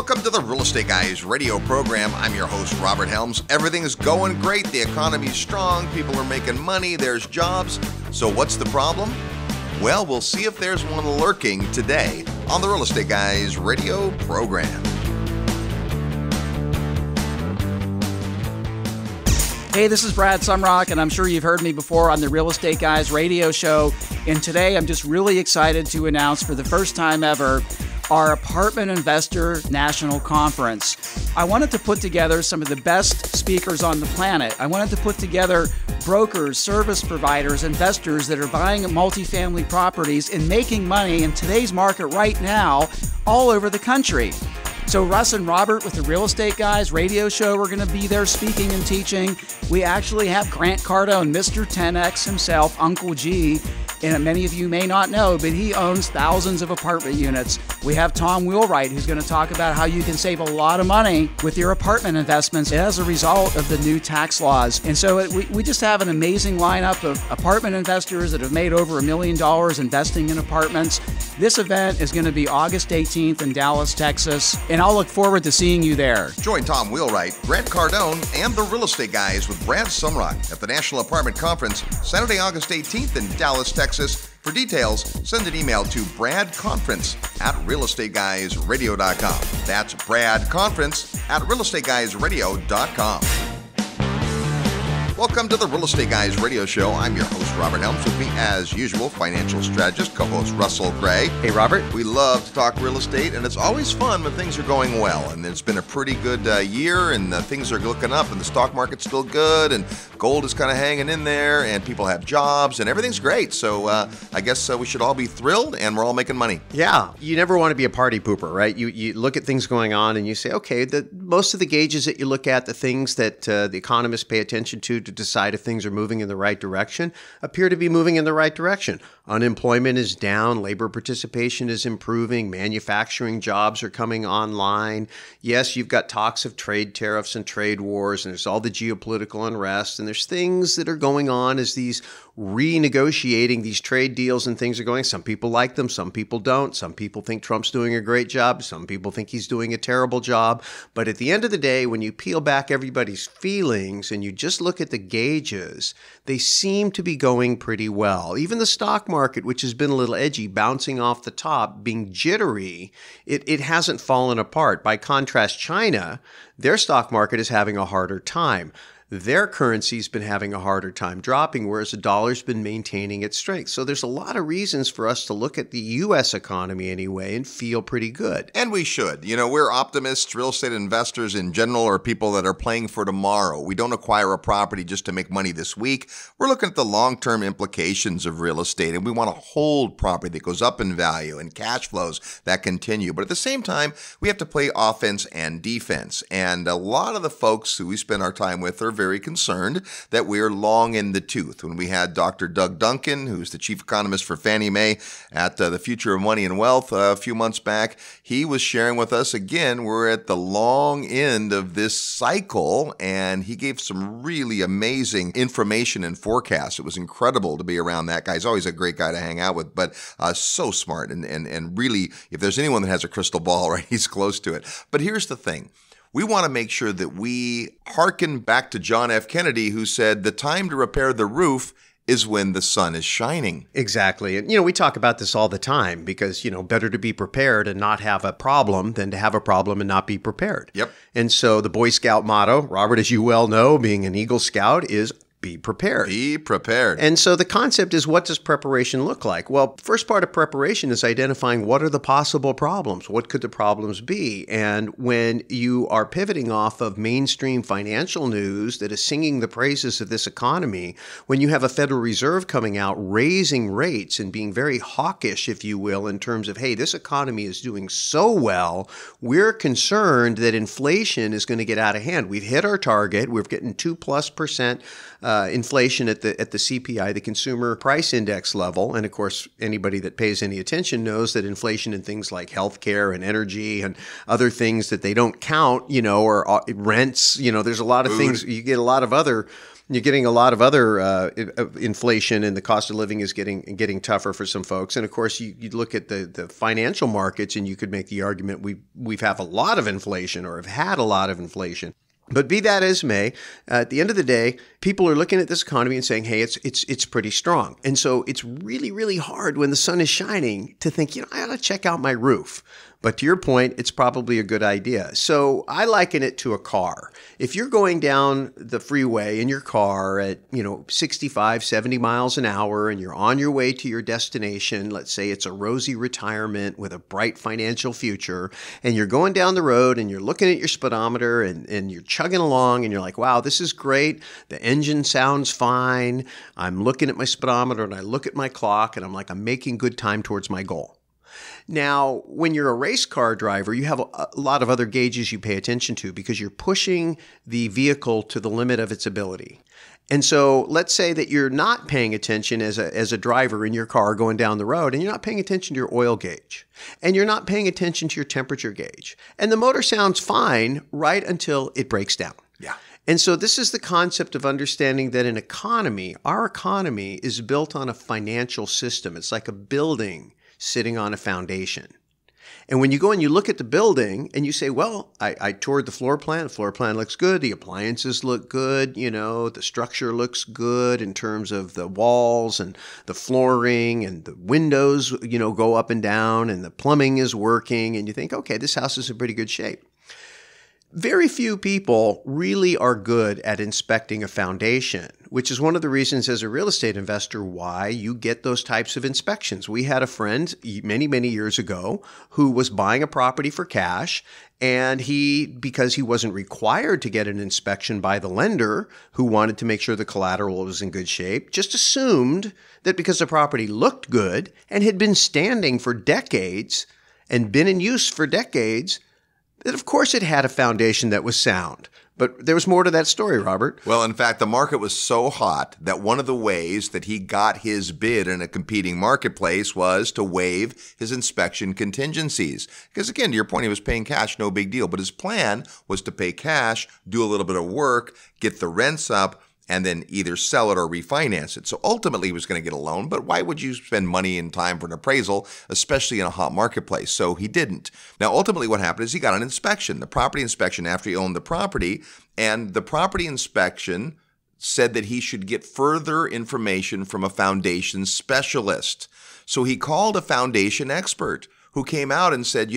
Welcome to the Real Estate Guys radio program. I'm your host, Robert Helms. Everything is going great. The economy's strong. People are making money. There's jobs. So what's the problem? Well, we'll see if there's one lurking today on the Real Estate Guys radio program. Hey, this is Brad Sumrock, and I'm sure you've heard me before on the Real Estate Guys radio show. And today I'm just really excited to announce for the first time ever our Apartment Investor National Conference. I wanted to put together some of the best speakers on the planet. I wanted to put together brokers, service providers, investors that are buying multifamily properties and making money in today's market right now all over the country. So Russ and Robert with the Real Estate Guys radio show are going to be there speaking and teaching. We actually have Grant Cardone, Mr. 10X himself, Uncle G. And many of you may not know, but he owns thousands of apartment units. We have Tom Wheelwright, who's going to talk about how you can save a lot of money with your apartment investments as a result of the new tax laws. And so we just have an amazing lineup of apartment investors that have made over $1 million investing in apartments. This event is going to be August 18th in Dallas, Texas, and I'll look forward to seeing you there. Join Tom Wheelwright, Grant Cardone, and the Real Estate Guys with Brad Sumrock at the National Apartment Conference, Saturday, August 18th in Dallas, Texas. For details, send an email to bradconference@realestateguysradio.com. That's bradconference@realestateguysradio.com. Welcome to the Real Estate Guys radio show. I'm your host, Robert Helms. With me, as usual, financial strategist, co-host Russell Gray. Hey, Robert. We love to talk real estate, and it's always fun when things are going well. And it's been a pretty good year, and things are looking up, and the stock market's still good, and gold is kind of hanging in there, and people have jobs, and everything's great. So I guess we should all be thrilled, and we're all making money. Yeah. You never want to be a party pooper, right? You look at things going on, and you say, okay, most of the gauges that you look at, the things that the economists pay attention to decide if things are moving in the right direction, appear to be moving in the right direction. Unemployment is down, labor participation is improving, manufacturing jobs are coming online. Yes, you've got talks of trade tariffs and trade wars, and there's all the geopolitical unrest, and there's things that are going on as these renegotiating these trade deals and things are going. Some people like them, some people don't. Some people think Trump's doing a great job. Some people think he's doing a terrible job. But at the end of the day, when you peel back everybody's feelings and you just look at the gauges, they seem to be going pretty well. Even the stock market, which has been a little edgy, bouncing off the top, being jittery, it hasn't fallen apart. By contrast, China, their stock market is having a harder time. Their currency's been having a harder time dropping, whereas the dollar's been maintaining its strength. So there's a lot of reasons for us to look at the U.S. economy anyway and feel pretty good. And we should. You know, we're optimists. Real estate investors in general are people that are playing for tomorrow. We don't acquire a property just to make money this week. We're looking at the long-term implications of real estate, and we want to hold property that goes up in value and cash flows that continue. But at the same time, we have to play offense and defense. And a lot of the folks who we spend our time with are very concerned that we're long in the tooth. When we had Dr. Doug Duncan, who's the chief economist for Fannie Mae at the Future of Money and Wealth a few months back, he was sharing with us again, we're at the long end of this cycle, and he gave some really amazing information and forecasts. It was incredible to be around that guy. He's always a great guy to hang out with, but so smart and really, if there's anyone that has a crystal ball, right, he's close to it. But here's the thing. We want to make sure that we hearken back to John F. Kennedy, who said the time to repair the roof is when the sun is shining. Exactly. And, we talk about this all the time because, better to be prepared and not have a problem than to have a problem and not be prepared. Yep. And so the Boy Scout motto, Robert, as you well know, being an Eagle Scout, is be prepared. Be prepared. And so the concept is, what does preparation look like? Well, first part of preparation is identifying what are the possible problems? What could the problems be? And when you are pivoting off of mainstream financial news that is singing the praises of this economy, when you have a Federal Reserve coming out raising rates and being very hawkish, if you will, in terms of, hey, this economy is doing so well, we're concerned that inflation is going to get out of hand. We've hit our target. We're getting 2+% inflation at the CPI, the Consumer Price Index level. And of course, anybody that pays any attention knows that inflation in things like healthcare and energy and other things that they don't count, or rents, there's a lot of things. You get a lot of other You're getting a lot of other inflation, and the cost of living is getting tougher for some folks. And of course, you look at the financial markets, and you could make the argument we've have a lot of inflation or have had a lot of inflation. But be that as may, at the end of the day, people are looking at this economy and saying, hey, it's pretty strong. And so it's really, really hard when the sun is shining to think, I ought to check out my roof. But to your point, it's probably a good idea. So I liken it to a car. If you're going down the freeway in your car at, 65, 70 miles an hour, and you're on your way to your destination, let's say it's a rosy retirement with a bright financial future, and you're going down the road and you're looking at your speedometer and you're chugging along and you're like, wow, this is great. The engine sounds fine. I'm looking at my speedometer and I look at my clock and I'm like, I'm making good time towards my goal. Now, when you're a race car driver, you have a lot of other gauges you pay attention to because you're pushing the vehicle to the limit of its ability. And so let's say that you're not paying attention as a driver in your car going down the road, and you're not paying attention to your oil gauge, and you're not paying attention to your temperature gauge. And the motor sounds fine right until it breaks down. Yeah. And so this is the concept of understanding that an economy, our economy, is built on a financial system. It's like a building sitting on a foundation. And when you go and you look at the building and you say, well, I toured the floor plan. The floor plan looks good. The appliances look good. The structure looks good in terms of the walls and the flooring and the windows, go up and down and the plumbing is working. And you think, okay, this house is in pretty good shape. Very few people really are good at inspecting a foundation, which is one of the reasons as a real estate investor why you get those types of inspections. We had a friend many, many years ago who was buying a property for cash, and because he wasn't required to get an inspection by the lender who wanted to make sure the collateral was in good shape, just assumed that because the property looked good and had been standing for decades and been in use for decades, that of course it had a foundation that was sound. But there was more to that story, Robert. Well, in fact, the market was so hot that one of the ways that he got his bid in a competing marketplace was to waive his inspection contingencies. Because again, to your point, he was paying cash, no big deal. But his plan was to pay cash, do a little bit of work, get the rents up, and then either sell it or refinance it. So ultimately, he was going to get a loan, but why would you spend money and time for an appraisal, especially in a hot marketplace? So he didn't. Now, ultimately, what happened is he got an inspection, the property inspection after he owned the property, and the property inspection said that he should get further information from a foundation specialist. So he called a foundation expert who came out and said,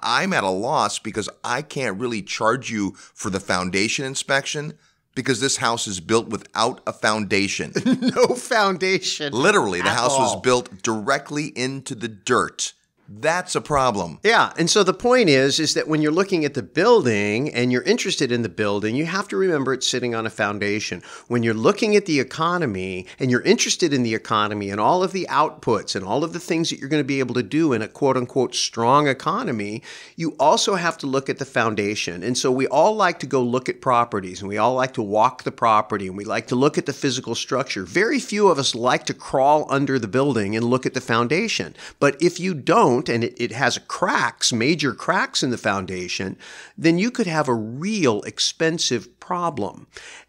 I'm at a loss because I can't really charge you for the foundation inspection because this house is built without a foundation. No foundation. Literally, the house was built directly into the dirt. That's a problem. Yeah. And so the point is that when you're looking at the building and you're interested in the building, you have to remember it's sitting on a foundation. When you're looking at the economy and you're interested in the economy and all of the outputs and all of the things that you're going to be able to do in a quote unquote strong economy, you also have to look at the foundation. And so we all like to go look at properties and we all like to walk the property and we like to look at the physical structure. Very few of us like to crawl under the building and look at the foundation. But if you don't, and it has major cracks in the foundation, then you could have a real expensive problem.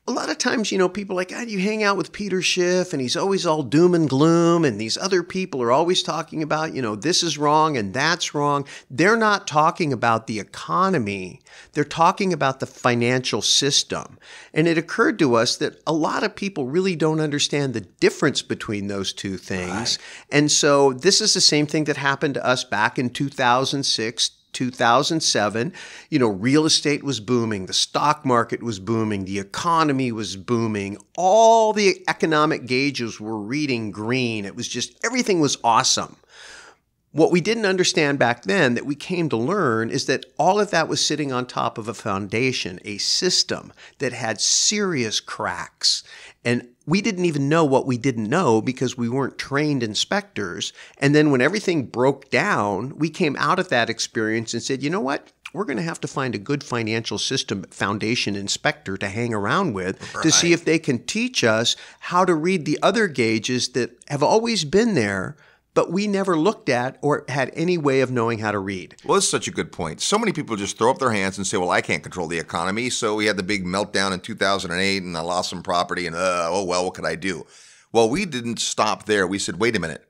A lot of times, people are like, you hang out with Peter Schiff and he's always all doom and gloom. And these other people are always talking about, this is wrong and that's wrong. They're not talking about the economy. They're talking about the financial system. And it occurred to us that a lot of people really don't understand the difference between those two things. Right. And so this is the same thing that happened to us back in 2006, 2007, real estate was booming, the stock market was booming, the economy was booming, all the economic gauges were reading green. It was just, everything was awesome. What we didn't understand back then that we came to learn is that all of that was sitting on top of a foundation, a system that had serious cracks. And we didn't even know what we didn't know because we weren't trained inspectors. And then when everything broke down, we came out of that experience and said, you know what? We're going to have to find a good financial system foundation inspector to hang around with to see if they can teach us how to read the other gauges that have always been there, but we never looked at or had any way of knowing how to read. Well, this is such a good point. So many people just throw up their hands and say, well, I can't control the economy. So we had the big meltdown in 2008 and I lost some property and, what could I do? Well, we didn't stop there. We said, wait a minute.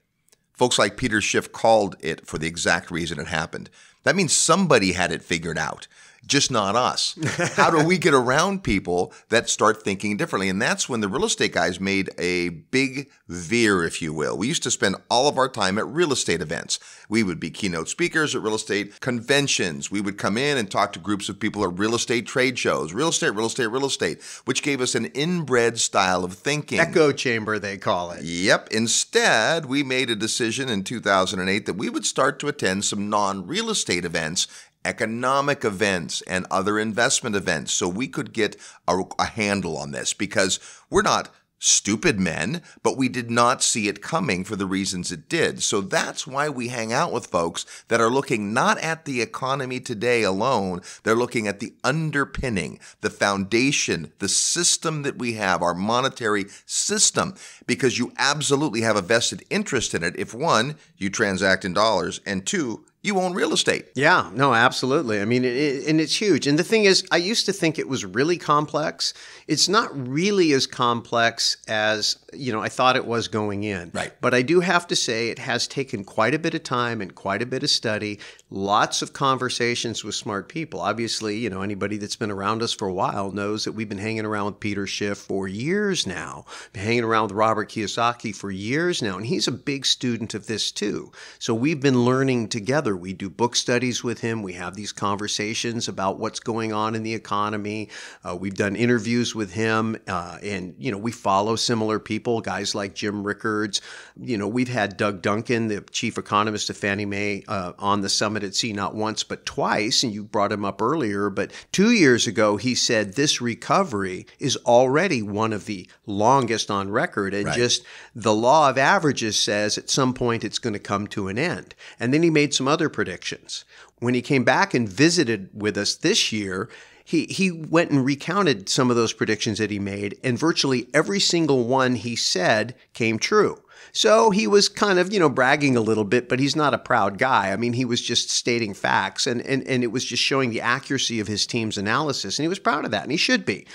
Folks like Peter Schiff called it for the exact reason it happened. That means somebody had it figured out, just not us. How do we get around people that start thinking differently? And that's when the real estate guys made a big veer, if you will. We used to spend all of our time at real estate events. We would be keynote speakers at real estate conventions. We would come in and talk to groups of people at real estate trade shows, real estate, which gave us an inbred style of thinking. Echo chamber, they call it. Yep. Instead, we made a decision in 2008 that we would start to attend some non-real estate events, economic events, and other investment events so we could get a handle on this, because we're not stupid men, but we did not see it coming for the reasons it did. So that's why we hang out with folks that are looking not at the economy today alone, they're looking at the underpinning, the foundation, the system that we have, our monetary system, because you absolutely have a vested interest in it if, one, you transact in dollars, and two, you own real estate. Yeah, no, absolutely. I mean, and it's huge. And the thing is, I used to think it was really complex. It's not really as complex as, I thought it was going in. Right. But I do have to say it has taken quite a bit of time and quite a bit of study, lots of conversations with smart people. Obviously, anybody that's been around us for a while knows that we've been hanging around with Peter Schiff for years now, been hanging around with Robert Kiyosaki for years now, and he's a big student of this too. So we've been learning together. We do book studies with him. We have these conversations about what's going on in the economy. We've done interviews with him, and we follow similar people, guys like Jim Rickards. We've had Doug Duncan, the chief economist of Fannie Mae, on the Summit at Sea not once but twice, and you brought him up earlier. But 2 years ago, he said this recovery is already one of the longest on record, and just the law of averages says at some point it's going to come to an end. And then he made some other predictions. When he came back and visited with us this year, he went and recounted some of those predictions that he made, and virtually every single one he said came true. So he was kind of, bragging a little bit, but he's not a proud guy. I mean, he was just stating facts, and it was just showing the accuracy of his team's analysis, and he was proud of that, and he should be.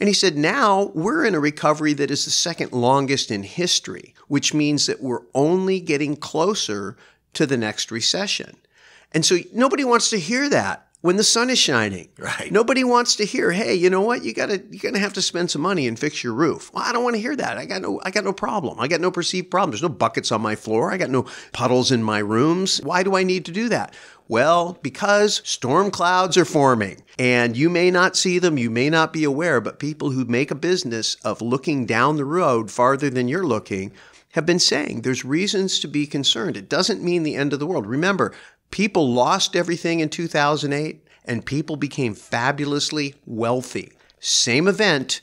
And he said, now we're in a recovery that is the second longest in history, which means that we're only getting closer to the next recession. And so nobody wants to hear that when the sun is shining. Right. Nobody wants to hear, hey, you know what? You're gonna have to spend some money and fix your roof. Well, I don't want to hear that. I got no problem. I got no perceived problem. There's no buckets on my floor. I got no puddles in my rooms. Why do I need to do that? Well, because storm clouds are forming, and you may not see them, you may not be aware, but people who make a business of looking down the road farther than you're looking have been saying there's reasons to be concerned. It doesn't mean the end of the world. Remember, people lost everything in 2008, and people became fabulously wealthy. Same event,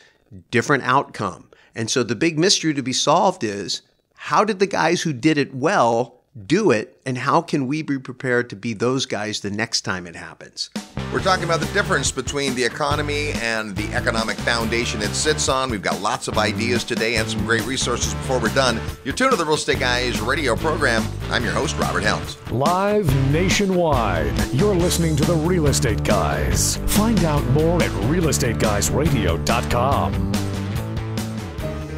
different outcome. And so the big mystery to be solved is, how did the guys who did it well do it, and how can we be prepared to be those guys the next time it happens? We're talking about the difference between the economy and the economic foundation it sits on. We've got lots of ideas today and some great resources before we're done. You're tuned to the Real Estate Guys radio program. I'm your host, Robert Helms. Live nationwide, you're listening to the Real Estate Guys. Find out more at realestateguysradio.com.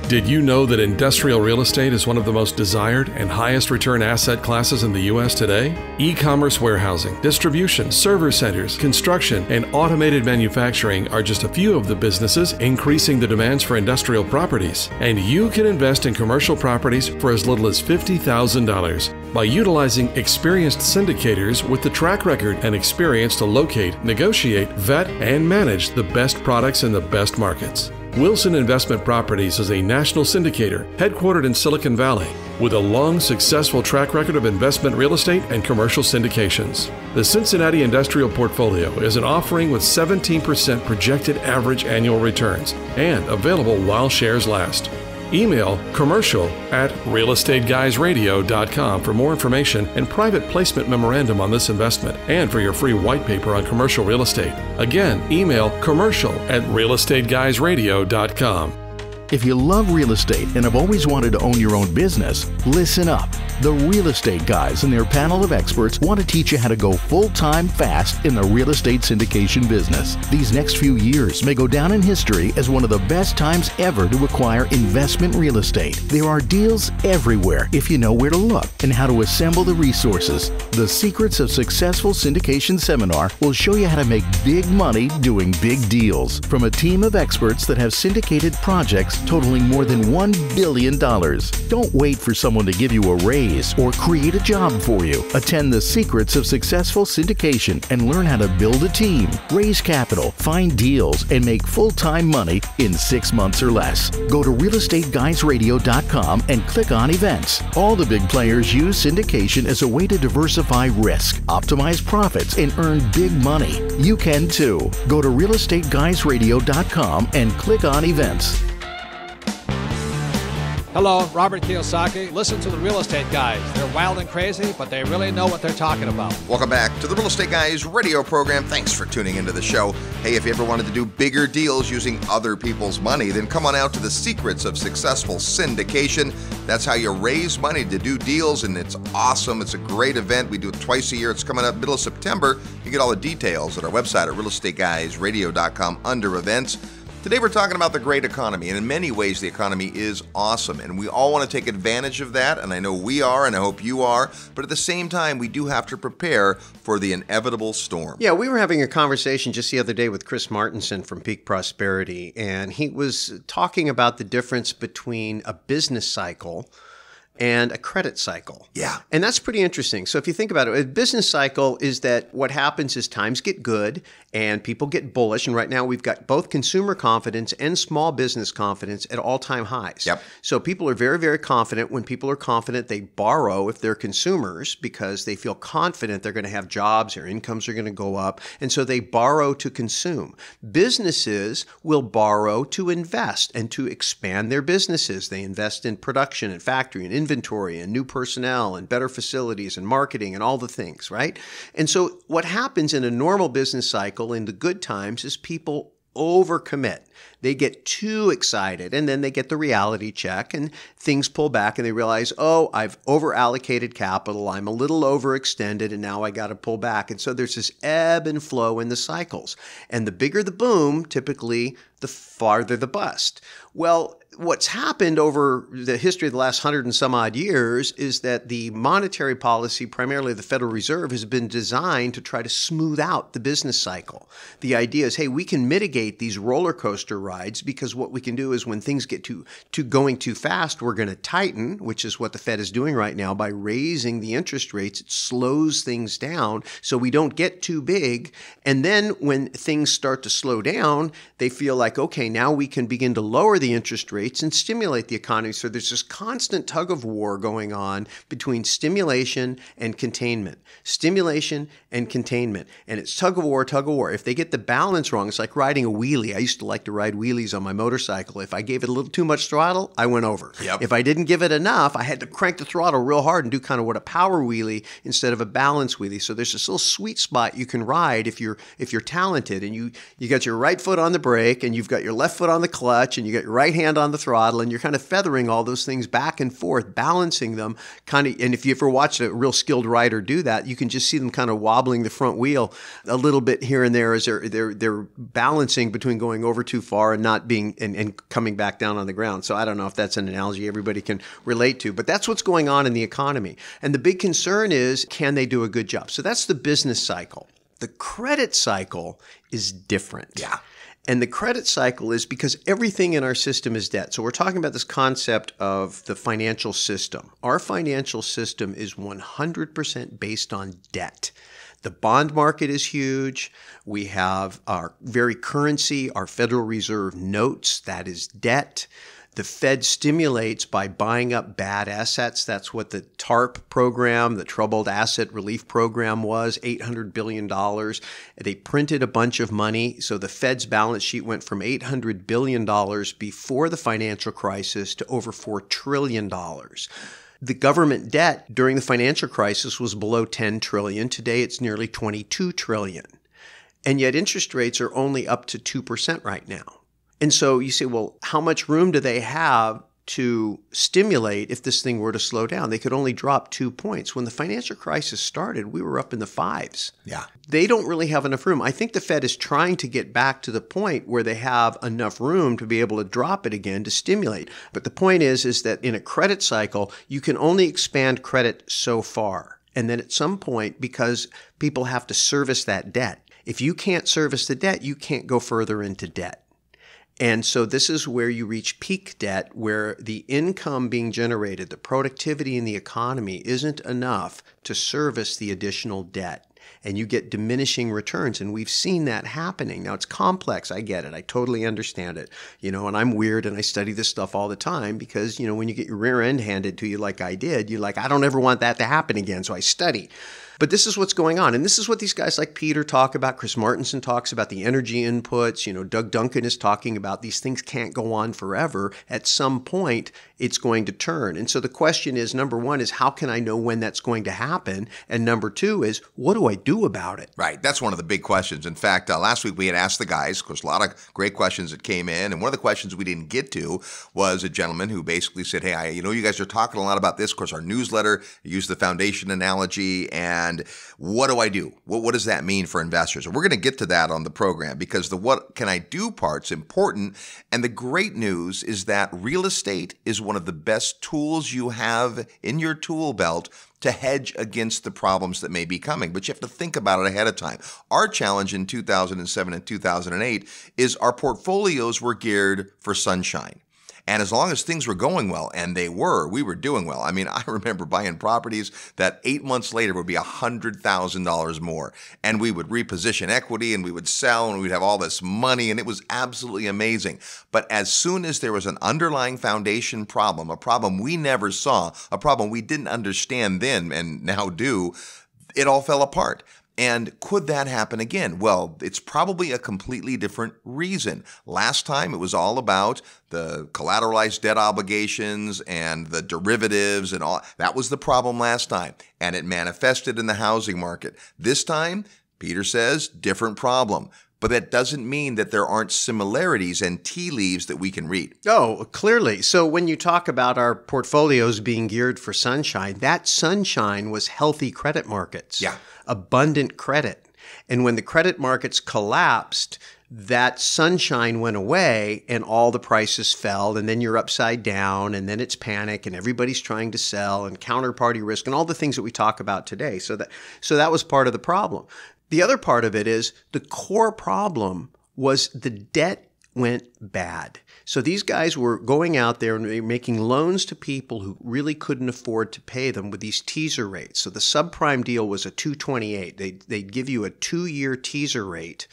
Did you know that industrial real estate is one of the most desired and highest return asset classes in the U.S. today? E-commerce warehousing, distribution, server centers, construction, and automated manufacturing are just a few of the businesses increasing the demands for industrial properties. And you can invest in commercial properties for as little as $50,000 by utilizing experienced syndicators with the track record and experience to locate, negotiate, vet, and manage the best products in the best markets. Wilson Investment Properties is a national syndicator headquartered in Silicon Valley with a long, successful track record of investment real estate and commercial syndications. The Cincinnati Industrial Portfolio is an offering with 17% projected average annual returns and available while shares last. Email commercial@realestateguysradio.com for more information and private placement memorandum on this investment and for your free white paper on commercial real estate. Again, email commercial@realestateguysradio.com. If you love real estate and have always wanted to own your own business, listen up. The Real Estate Guys and their panel of experts want to teach you how to go full-time fast in the real estate syndication business. These next few years may go down in history as one of the best times ever to acquire investment real estate. There are deals everywhere if you know where to look and how to assemble the resources. The Secrets of Successful Syndication seminar will show you how to make big money doing big deals from a team of experts that have syndicated projects totaling more than $1 billion. Don't wait for someone to give you a raise or create a job for you. Attend the Secrets of Successful Syndication and learn how to build a team, raise capital, find deals, and make full-time money in 6 months or less. Go to realestateguysradio.com and click on events. All the big players use syndication as a way to diversify risk, optimize profits, and earn big money. You can too. Go to realestateguysradio.com and click on events. Hello, Robert Kiyosaki. Listen to the Real Estate Guys. They're wild and crazy, but they really know what they're talking about. Welcome back to the Real Estate Guys radio program. Thanks for tuning into the show. Hey, if you ever wanted to do bigger deals using other people's money, then come on out to the Secrets of Successful Syndication. That's how you raise money to do deals, and it's awesome. It's a great event. We do it twice a year. It's coming up middle of September. You get all the details at our website at realestateguysradio.com under events. Today we're talking about the great economy, and in many ways the economy is awesome, and we all want to take advantage of that, and I know we are, and I hope you are, but at the same time we do have to prepare for the inevitable storm. Yeah, we were having a conversation just the other day with Chris Martinson from Peak Prosperity, and he was talking about the difference between a business cycle and a credit cycle. Yeah. And that's pretty interesting. So if you think about it, a business cycle is that what happens is times get good and people get bullish. And right now we've got both consumer confidence and small business confidence at all-time highs. Yep. So people are very, very confident. When people are confident, they borrow if they're consumers because they feel confident they're going to have jobs, their incomes are going to go up. And so they borrow to consume. Businesses will borrow to invest and to expand their businesses. They invest in production and factory and inventory and new personnel and better facilities and marketing and all the things, right? And so what happens in a normal business cycle in the good times is people overcommit. They get too excited and then they get the reality check and things pull back and they realize, oh, I've over allocated capital. I'm a little overextended and now I got to pull back. And so there's this ebb and flow in the cycles. And the bigger the boom, typically the farther the bust. Well, what's happened over the history of the last 100 and some odd years is that the monetary policy, primarily the Federal Reserve, has been designed to try to smooth out the business cycle. The idea is, hey, we can mitigate these roller coaster rides because what we can do is when things get to going too fast, we're going to tighten, which is what the Fed is doing right now by raising the interest rates. It slows things down so we don't get too big. And then when things start to slow down, they feel like, okay, now we can begin to lower the interest rates and stimulate the economy. So there's this constant tug of war going on between stimulation and containment. Stimulation and containment. And it's tug of war, tug of war. If they get the balance wrong, it's like riding a wheelie. I used to like to ride wheelies on my motorcycle. If I gave it a little too much throttle, I went over. Yep. If I didn't give it enough, I had to crank the throttle real hard and do kind of what a power wheelie instead of a balance wheelie. So there's this little sweet spot you can ride if you're talented and you got your right foot on the brake and you've got your left foot on the clutch and you got your right hand on the throttle and you're kind of feathering all those things back and forth, balancing them kind of. And if you ever watched a real skilled rider do that, you can just see them kind of wobbling the front wheel a little bit here and there as they're balancing between going over too far and not being and coming back down on the ground. So I don't know if that's an analogy everybody can relate to, but that's what's going on in the economy. And the big concern is, can they do a good job? So that's the business cycle. The credit cycle is different. Yeah. And the credit cycle is because everything in our system is debt. So we're talking about this concept of the financial system. Our financial system is 100% based on debt. The bond market is huge. We have our very currency, our Federal Reserve notes, that is debt. The Fed stimulates by buying up bad assets. That's what the TARP program, the Troubled Asset Relief Program, was, $800 billion. They printed a bunch of money. So the Fed's balance sheet went from $800 billion before the financial crisis to over $4 trillion. The government debt during the financial crisis was below $10 trillion. Today it's nearly $22 trillion. And yet interest rates are only up to 2% right now. And so you say, well, how much room do they have to stimulate if this thing were to slow down. They could only drop 2 points. When the financial crisis started, we were up in the 5s. Yeah. They don't really have enough room. I think the Fed is trying to get back to the point where they have enough room to be able to drop it again to stimulate. But the point is that in a credit cycle, you can only expand credit so far. And then at some point, because people have to service that debt, if you can't service the debt, you can't go further into debt. And so this is where you reach peak debt, where the income being generated, the productivity in the economy isn't enough to service the additional debt. And you get diminishing returns. And we've seen that happening. Now, it's complex. I get it. I totally understand it. And I'm weird and I study this stuff all the time because, when you get your rear end handed to you like I did, you're like, I don't ever want that to happen again. So I study. But this is what's going on. And this is what these guys like Peter talk about. Chris Martenson talks about the energy inputs. Doug Duncan is talking about these things can't go on forever. At some point, it's going to turn. And so the question is, number one is, how can I know when that's going to happen? And number two is, what do I do about it? Right. That's one of the big questions. In fact, last week we had asked the guys, of course, a lot of great questions that came in. And one of the questions we didn't get to was a gentleman who basically said, hey, you guys are talking a lot about this. Of course, our newsletter used the foundation analogy. And what do I do? What does that mean for investors? And we're going to get to that on the program because the what can I do part's important. And the great news is that real estate is one of the best tools you have in your tool belt to hedge against the problems that may be coming. But you have to think about it ahead of time. Our challenge in 2007 and 2008 is our portfolios were geared for sunshine. And as long as things were going well, and we were doing well. I mean, I remember buying properties that 8 months later would be $100,000 more. And we would reposition equity and we would sell and we'd have all this money and it was absolutely amazing. But as soon as there was an underlying foundation problem, a problem we never saw, a problem we didn't understand then and now do, it all fell apart. And could that happen again? Well, it's probably a completely different reason. Last time it was all about the collateralized debt obligations and the derivatives and all. That was the problem last time. And it manifested in the housing market. This time, Peter says, different problem. But that doesn't mean that there aren't similarities and tea leaves that we can read. Oh, clearly. So when you talk about our portfolios being geared for sunshine, that sunshine was healthy credit markets. Yeah. Abundant credit. And when the credit markets collapsed, that sunshine went away and all the prices fell, and then you're upside down, and then it's panic, and everybody's trying to sell, and counterparty risk, and all the things that we talk about today. So that was part of the problem. The other part of it is the core problem was the debt went bad. So these guys were going out there and making loans to people who really couldn't afford to pay them with these teaser rates. So the subprime deal was a 228. They'd give you a 2-year teaser rate,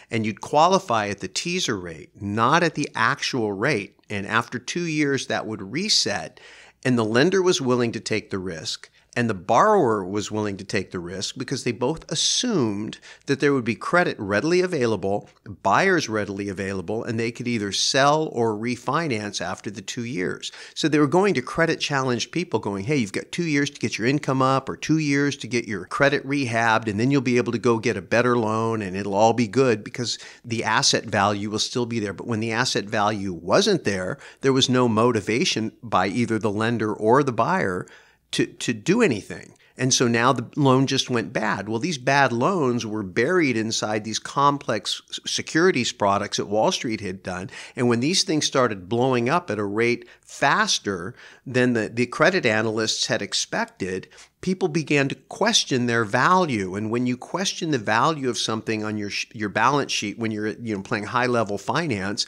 and you'd qualify at the teaser rate, not at the actual rate. And after 2 years, that would reset, and the lender was willing to take the risk. And the borrower was willing to take the risk because they both assumed that there would be credit readily available, buyers readily available, and they could either sell or refinance after the 2 years. So they were going to credit challenged people going, hey, you've got 2 years to get your income up or 2 years to get your credit rehabbed, and then you'll be able to go get a better loan and it'll all be good because the asset value will still be there. But when the asset value wasn't there, there was no motivation by either the lender or the buyer to do anything. And so now the loan just went bad. Well, these bad loans were buried inside these complex securities products that Wall Street had done. And when these things started blowing up at a rate faster than the credit analysts had expected, people began to question their value. And when you question the value of something on your balance sheet, when you're playing high-level finance,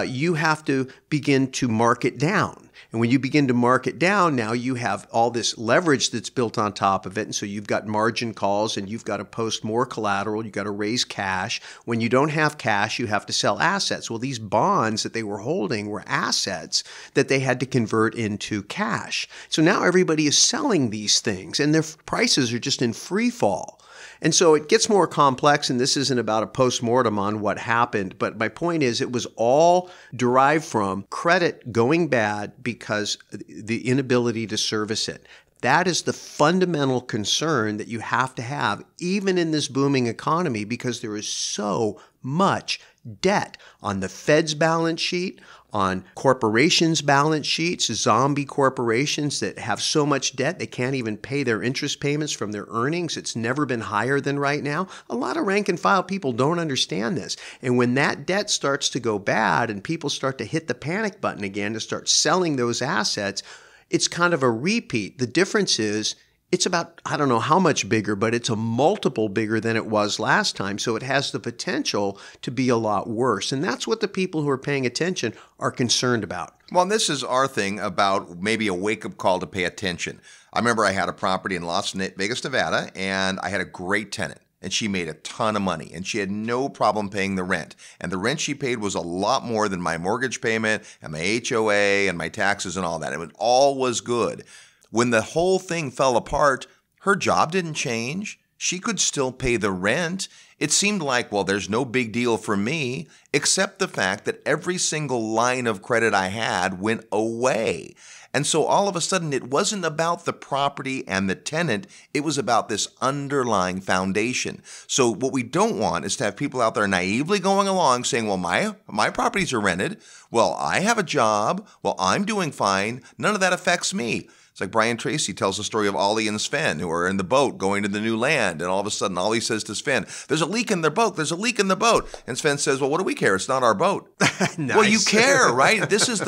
you have to begin to mark it down. And when you begin to mark it down, now you have all this leverage that's built on top of it. And so you've got margin calls and you've got to post more collateral. You've got to raise cash. When you don't have cash, you have to sell assets. Well, these bonds that they were holding were assets that they had to convert into cash. So now everybody is selling these things and their prices are just in free fall. And so it gets more complex, and this isn't about a postmortem on what happened, but my point is it was all derived from credit going bad because the inability to service it. That is the fundamental concern that you have to have, even in this booming economy, because there is so much debt on the Fed's balance sheet, on corporations' balance sheets, zombie corporations that have so much debt they can't even pay their interest payments from their earnings. It's never been higher than right now. A lot of rank and file people don't understand this. And when that debt starts to go bad and people start to hit the panic button again to start selling those assets, it's kind of a repeat. The difference is it's about, I don't know how much bigger, but it's a multiple bigger than it was last time. So it has the potential to be a lot worse. And that's what the people who are paying attention are concerned about. Well, and this is our thing about maybe a wake-up call to pay attention. I remember I had a property in Las Vegas, Nevada, and I had a great tenant. And she made a ton of money, and she had no problem paying the rent. And the rent she paid was a lot more than my mortgage payment and my HOA and my taxes and all that. It all was good. When the whole thing fell apart, her job didn't change. She could still pay the rent. It seemed like, well, there's no big deal for me, except the fact that every single line of credit I had went away. And so all of a sudden, it wasn't about the property and the tenant. It was about this underlying foundation. So what we don't want is to have people out there naively going along saying, well, my properties are rented. Well, I have a job. Well, I'm doing fine. None of that affects me. It's like Brian Tracy tells the story of Ollie and Sven, who are in the boat going to the new land. And all of a sudden, Ollie says to Sven, there's a leak in their boat. There's a leak in the boat. And Sven says, well, what do we care? It's not our boat. Nice. Well, you care, right? This is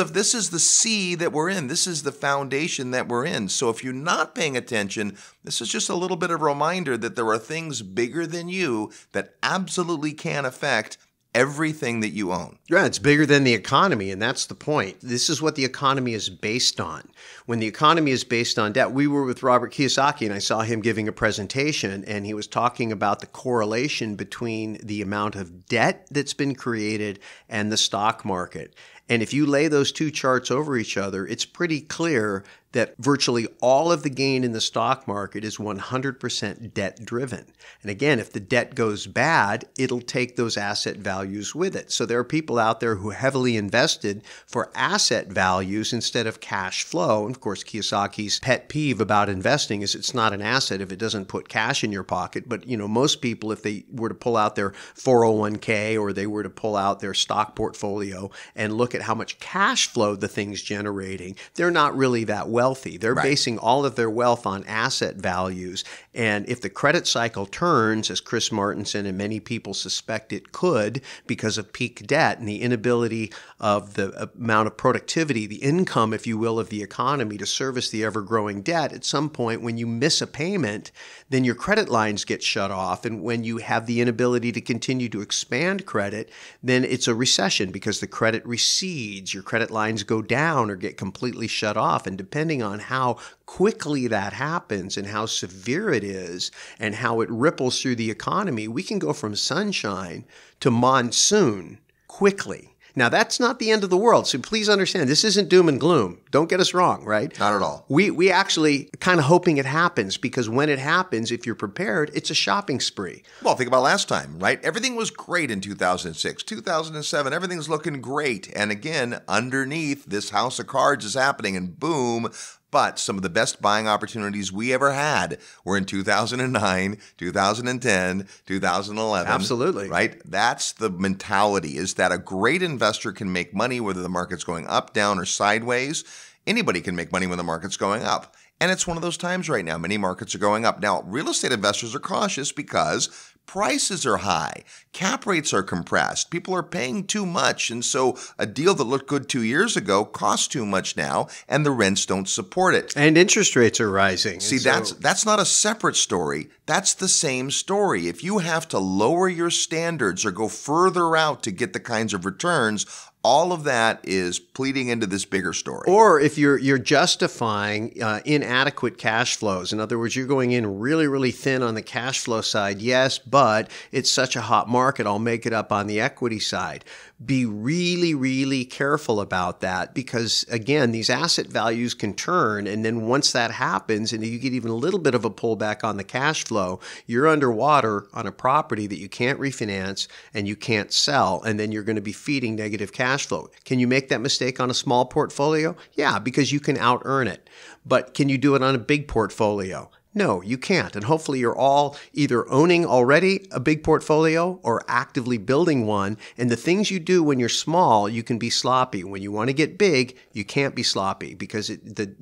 the sea that we're in. This is the foundation that we're in. So if you're not paying attention, this is just a little bit of a reminder that there are things bigger than you that absolutely can affect everything that you own. Yeah, it's bigger than the economy, and that's the point. This is what the economy is based on. When the economy is based on debt, we were with Robert Kiyosaki, and I saw him giving a presentation, and he was talking about the correlation between the amount of debt that's been created and the stock market. And if you lay those two charts over each other, it's pretty clear that virtually all of the gain in the stock market is 100% debt driven. And again, if the debt goes bad, it'll take those asset values with it. So there are people out there who heavily invested for asset values instead of cash flow. And of course, Kiyosaki's pet peeve about investing is it's not an asset if it doesn't put cash in your pocket. But most people, if they were to pull out their 401k or they were to pull out their stock portfolio and look at how much cash flow the thing's generating, they're not really that wealthy. They're basing all of their wealth on asset values. And if the credit cycle turns, as Chris Martenson and many people suspect it could because of peak debt and the inability of the amount of productivity, the income, if you will, of the economy to service the ever-growing debt, at some point when you miss a payment, then your credit lines get shut off. And when you have the inability to continue to expand credit, then it's a recession because the credit recedes, your credit lines go down or get completely shut off. And depending on how quickly that happens and how severe it is and how it ripples through the economy, we can go from sunshine to monsoon quickly. Now, that's not the end of the world. So please understand, this isn't doom and gloom. Don't get us wrong, right? Not at all. We actually kind of hoping it happens because when it happens, if you're prepared, it's a shopping spree. Well, think about last time, right? Everything was great in 2006, 2007. Everything's looking great. And again, underneath, this house of cards is happening and boom. But some of the best buying opportunities we ever had were in 2009, 2010, 2011. Absolutely. Right? That's the mentality, is that a great investor can make money whether the market's going up, down, or sideways. Anybody can make money when the market's going up. And it's one of those times right now. Many markets are going up. Now, real estate investors are cautious because prices are high. Cap rates are compressed. People are paying too much. And so a deal that looked good 2 years ago costs too much now, and the rents don't support it. And interest rates are rising. See, that's not a separate story. That's the same story. If you have to lower your standards or go further out to get the kinds of returns, all of that is pleading into this bigger story. Or if you're justifying inadequate cash flows. In other words, you're going in really, really thin on the cash flow side. Yes, but it's such a hot market, I'll make it up on the equity side. Be really, really careful about that because, again, these asset values can turn. And then once that happens and you get even a little bit of a pullback on the cash flow, you're underwater on a property that you can't refinance and you can't sell. And then you're going to be feeding negative cash cash flow. Can you make that mistake on a small portfolio? Yeah, because you can out-earn it. But can you do it on a big portfolio? No, you can't. And hopefully you're all either owning already a big portfolio or actively building one. And the things you do when you're small, you can be sloppy. When you want to get big, you can't be sloppy because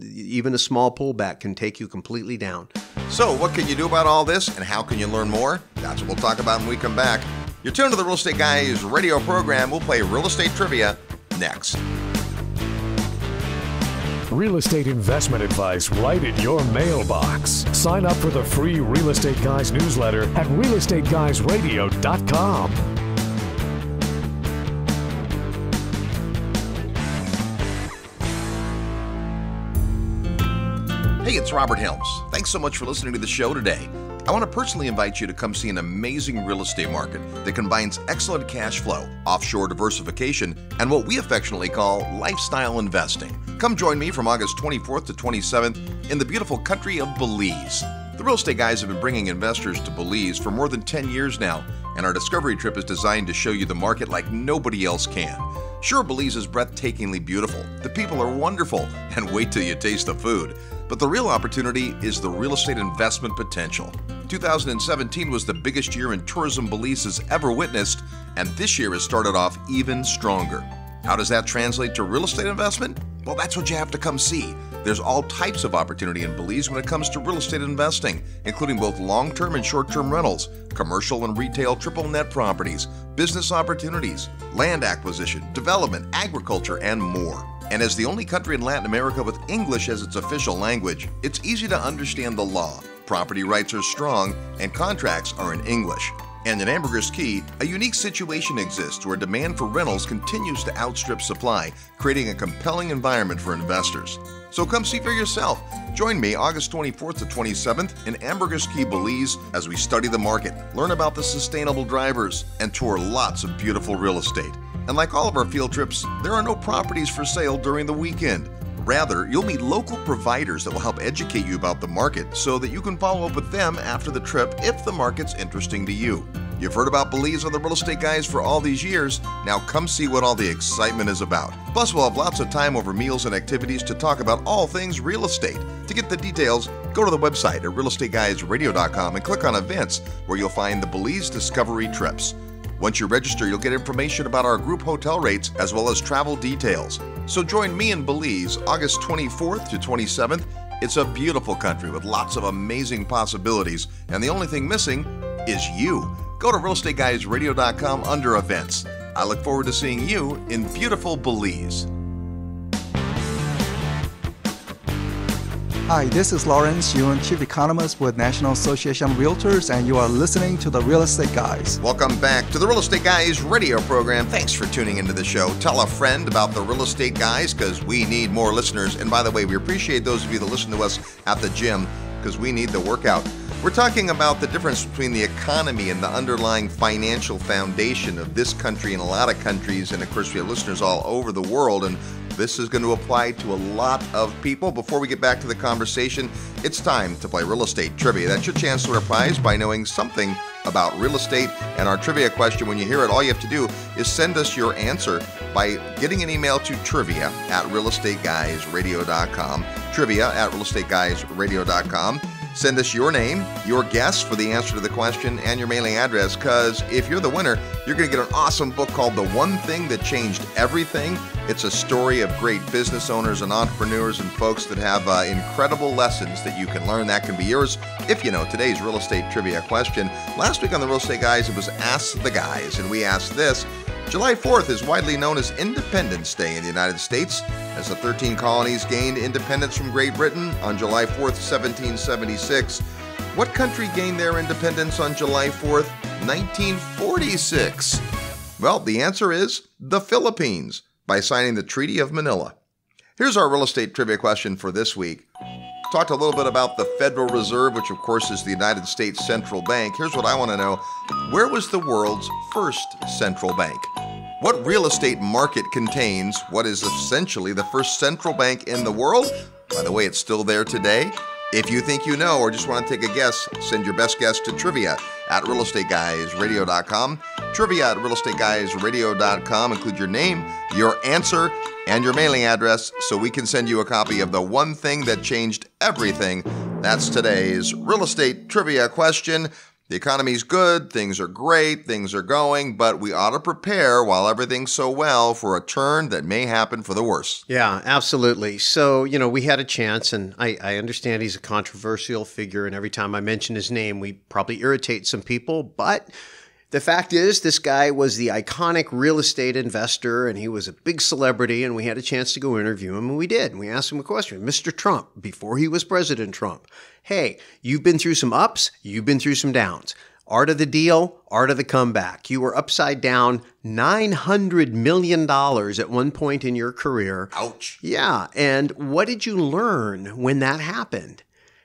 even a small pullback can take you completely down. So what can you do about all this and how can you learn more? That's what we'll talk about when we come back. You're tuned to the Real Estate Guys radio program. We'll play real estate trivia next. Real estate investment advice right in your mailbox. Sign up for the free Real Estate Guys newsletter at realestateguysradio.com. Hey, it's Robert Helms. Thanks so much for listening to the show today. I want to personally invite you to come see an amazing real estate market that combines excellent cash flow, offshore diversification, and what we affectionately call lifestyle investing. Come join me from August 24th to 27th in the beautiful country of Belize. The Real Estate Guys have been bringing investors to Belize for more than 10 years now, and our discovery trip is designed to show you the market like nobody else can. Sure, Belize is breathtakingly beautiful, the people are wonderful, and wait till you taste the food. But the real opportunity is the real estate investment potential. 2017 was the biggest year in tourism Belize has ever witnessed, and this year has started off even stronger. How does that translate to real estate investment? Well, that's what you have to come see. There's all types of opportunity in Belize when it comes to real estate investing, including both long-term and short-term rentals, commercial and retail triple net properties, business opportunities, land acquisition, development, agriculture, and more. And as the only country in Latin America with English as its official language, it's easy to understand the law. Property rights are strong, and contracts are in English. And in Ambergris Caye, a unique situation exists where demand for rentals continues to outstrip supply, creating a compelling environment for investors. So come see for yourself. Join me August 24th to 27th in Ambergris Caye, Belize, as we study the market, learn about the sustainable drivers, and tour lots of beautiful real estate. And like all of our field trips, there are no properties for sale during the weekend. Rather, you'll meet local providers that will help educate you about the market so that you can follow up with them after the trip if the market's interesting to you. You've heard about Belize on the Real Estate Guys for all these years. Now come see what all the excitement is about. Plus, we'll have lots of time over meals and activities to talk about all things real estate. To get the details, go to the website at realestateguysradio.com and click on events where you'll find the Belize Discovery Trips. Once you register, you'll get information about our group hotel rates as well as travel details. So join me in Belize August 24th to 27th. It's a beautiful country with lots of amazing possibilities, and the only thing missing is you. Go to realestateguysradio.com under events. I look forward to seeing you in beautiful Belize. Hi, this is Lawrence Yun, Chief Economist with National Association of Realtors, and you are listening to the Real Estate Guys. Welcome back to the Real Estate Guys radio program. Thanks for tuning into the show. Tell a friend about the Real Estate Guys because we need more listeners. And by the way, we appreciate those of you that listen to us at the gym because we need the workout. We're talking about the difference between the economy and the underlying financial foundation of this country and a lot of countries. And of course, we have listeners all over the world. And this is going to apply to a lot of people. Before we get back to the conversation, it's time to play Real Estate Trivia. That's your chance to reprise by knowing something about real estate. And our trivia question, when you hear it, all you have to do is send us your answer by getting an email to trivia@realestateguysradio.com. Trivia@realestateguysradio.com. Send us your name, your guess for the answer to the question, and your mailing address, because if you're the winner, you're going to get an awesome book called The One Thing That Changed Everything. It's a story of great business owners and entrepreneurs and folks that have incredible lessons that you can learn. That can be yours if you know today's real estate trivia question. Last week on the Real Estate Guys, it was Ask the Guys, and we asked this. July 4th is widely known as Independence Day in the United States, as the 13 colonies gained independence from Great Britain on July 4th, 1776. What country gained their independence on July 4th, 1946? Well, the answer is the Philippines, by signing the Treaty of Manila. Here's our real estate trivia question for this week. Talked a little bit about the Federal Reserve, which of course is the United States Central Bank. Here's what I want to know. Where was the world's first central bank? What real estate market contains what is essentially the first central bank in the world? By the way, it's still there today. If you think you know or just want to take a guess, send your best guess to trivia@realestateguysradio.com. Trivia at realestateguysradio.com. Include your name, your answer, and your mailing address so we can send you a copy of the one thing that changed everything. That's today's real estate trivia question. The economy's good, things are great, things are going, but we ought to prepare while everything's so well for a turn that may happen for the worse. Yeah, absolutely. So, we had a chance, and I understand he's a controversial figure, and every time I mention his name, we probably irritate some people, but the fact is, this guy was the iconic real estate investor, and he was a big celebrity, and we had a chance to go interview him, and we did. And we asked him a question. Mr. Trump, before he was President Trump, hey, you've been through some ups, you've been through some downs. Art of the deal, art of the comeback. You were upside down $900 million at one point in your career. Ouch. Yeah, and what did you learn when that happened?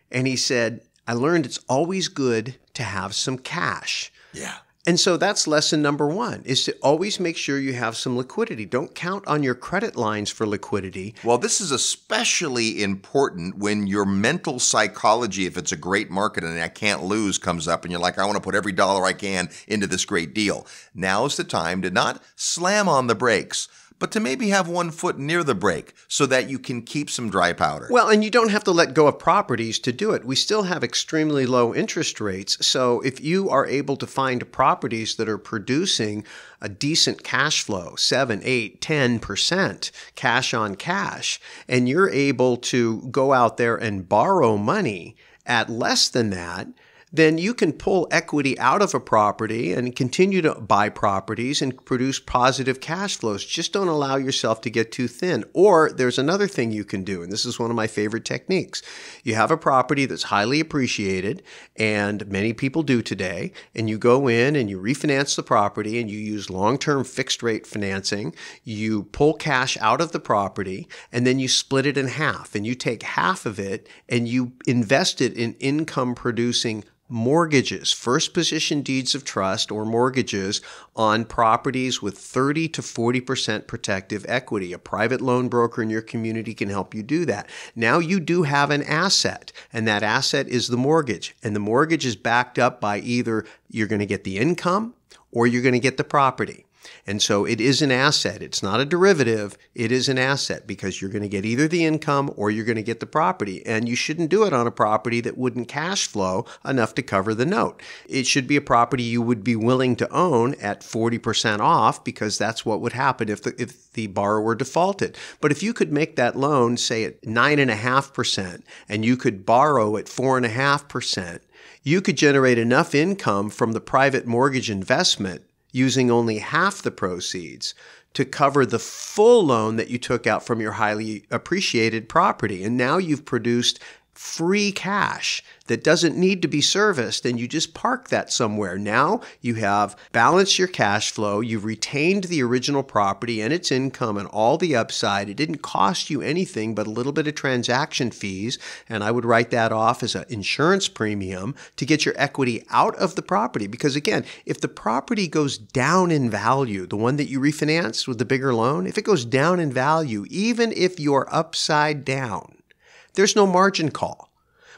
And he said, I learned it's always good to have some cash. Yeah. And so that's lesson number one, is to always make sure you have some liquidity. Don't count on your credit lines for liquidity. Well, this is especially important when your mental psychology, if it's a great market and I can't lose, comes up and you're like, I want to put every dollar I can into this great deal. Now is the time to not slam on the brakes, but to maybe have one foot near the brake so that you can keep some dry powder. Well, and you don't have to let go of properties to do it. We still have extremely low interest rates. So if you are able to find properties that are producing a decent cash flow, 7, 8, 10% cash on cash, and you're able to go out there and borrow money at less than that, then you can pull equity out of a property and continue to buy properties and produce positive cash flows. Just don't allow yourself to get too thin. Or there's another thing you can do, and this is one of my favorite techniques. You have a property that's highly appreciated, and many people do today, and you go in and you refinance the property and you use long-term fixed rate financing. You pull cash out of the property, and then you split it in half, and you take half of it and you invest it in income-producing mortgages, first position deeds of trust or mortgages on properties with 30 to 40% protective equity. A private loan broker in your community can help you do that. Now you do have an asset, and that asset is the mortgage. And the mortgage is backed up by either you're going to get the income or you're going to get the property. And so it is an asset. It's not a derivative. It is an asset because you're going to get either the income or you're going to get the property. And you shouldn't do it on a property that wouldn't cash flow enough to cover the note. It should be a property you would be willing to own at 40% off because that's what would happen if the borrower defaulted. But if you could make that loan, say at 9.5%, and you could borrow at 4.5%, you could generate enough income from the private mortgage investment using only half the proceeds to cover the full loan that you took out from your highly appreciated property. And now you've produced free cash that doesn't need to be serviced, and you just park that somewhere. Now you have balanced your cash flow, you've retained the original property and its income and all the upside. It didn't cost you anything but a little bit of transaction fees, and I would write that off as an insurance premium to get your equity out of the property. Because again, if the property goes down in value, the one that you refinanced with the bigger loan, if it goes down in value, even if you're upside down, there's no margin call,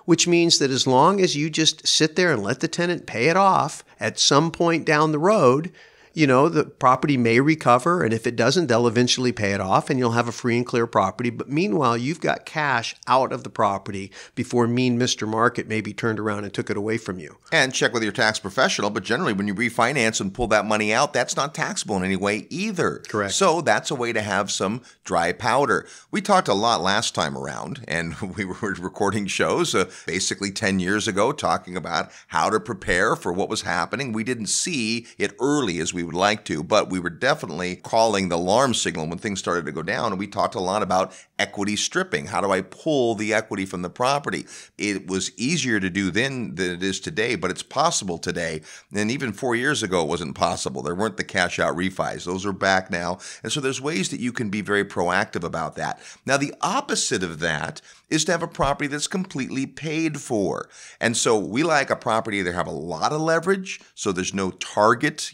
which means that as long as you just sit there and let the tenant pay it off at some point down the road, the property may recover, and if it doesn't, they'll eventually pay it off, and you'll have a free and clear property. But meanwhile, you've got cash out of the property before mean Mr. Market maybe turned around and took it away from you. And check with your tax professional, but generally when you refinance and pull that money out, that's not taxable in any way either. Correct. So that's a way to have some dry powder. We talked a lot last time around, and we were recording shows basically 10 years ago talking about how to prepare for what was happening. We didn't see it early as we would like to, but we were definitely calling the alarm signal when things started to go down. And we talked a lot about equity stripping. How do I pull the equity from the property? It was easier to do then than it is today, but it's possible today. And even 4 years ago, it wasn't possible. There weren't the cash out refis. Those are back now. And so there's ways that you can be very proactive about that. Now, the opposite of that is to have a property that's completely paid for. And so we like a property that have a lot of leverage, so there's no target,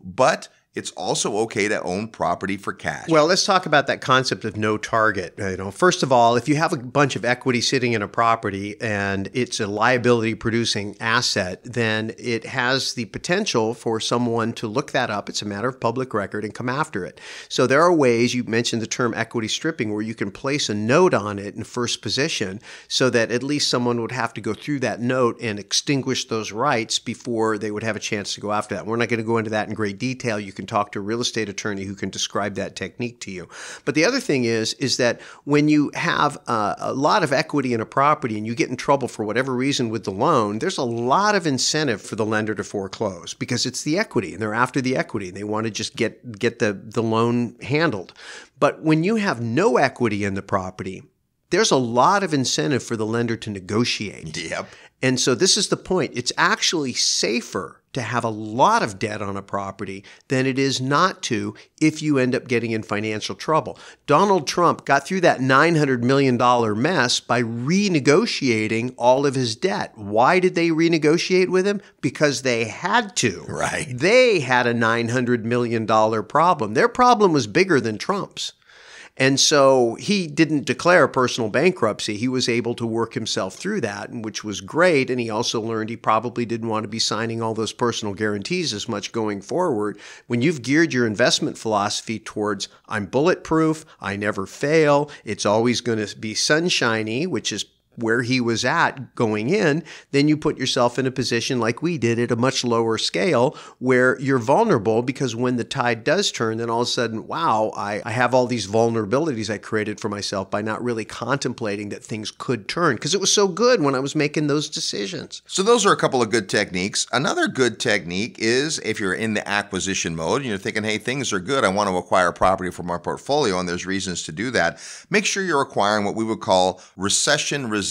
but it's also okay to own property for cash. Well, let's talk about that concept of no target. First of all, if you have a bunch of equity sitting in a property and it's a liability producing asset, then it has the potential for someone to look that up. It's a matter of public record and come after it. So there are ways, you mentioned the term equity stripping, where you can place a note on it in first position so that at least someone would have to go through that note and extinguish those rights before they would have a chance to go after that. We're not going to go into that in great detail. You can talk to a real estate attorney who can describe that technique to you. But the other thing is that when you have a lot of equity in a property and you get in trouble for whatever reason with the loan, there's a lot of incentive for the lender to foreclose because it's the equity and they're after the equity. They want to just get the loan handled. But when you have no equity in the property, there's a lot of incentive for the lender to negotiate. Yep. And so this is the point. It's actually safer to have a lot of debt on a property than it is not to if you end up getting in financial trouble. Donald Trump got through that $900 million mess by renegotiating all of his debt. Why did they renegotiate with him? Because they had to. Right. They had a $900 million problem. Their problem was bigger than Trump's. And so he didn't declare personal bankruptcy. He was able to work himself through that, which was great. And he also learned he probably didn't want to be signing all those personal guarantees as much going forward. When you've geared your investment philosophy towards, I'm bulletproof, I never fail, it's always going to be sunshiny, which is where he was at going in, then you put yourself in a position like we did at a much lower scale where you're vulnerable because when the tide does turn, then all of a sudden, wow, I have all these vulnerabilities I created for myself by not really contemplating that things could turn because it was so good when I was making those decisions. So those are a couple of good techniques. Another good technique is if you're in the acquisition mode and you're thinking, hey, things are good, I want to acquire property for my portfolio, and there's reasons to do that. Make sure you're acquiring what we would call recession-resistant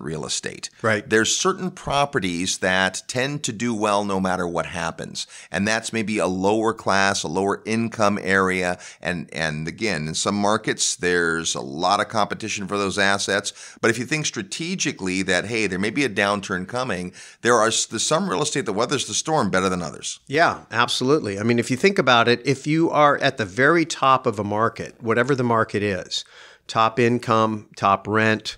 real estate. Right. There's certain properties that tend to do well no matter what happens. And that's maybe a lower class, a lower income area. And again, in some markets, there's a lot of competition for those assets. But if you think strategically that, hey, there may be a downturn coming, there's some real estate that weathers the storm better than others. Yeah, absolutely. I mean, if you think about it, if you are at the very top of a market, whatever the market is, top income, top rent,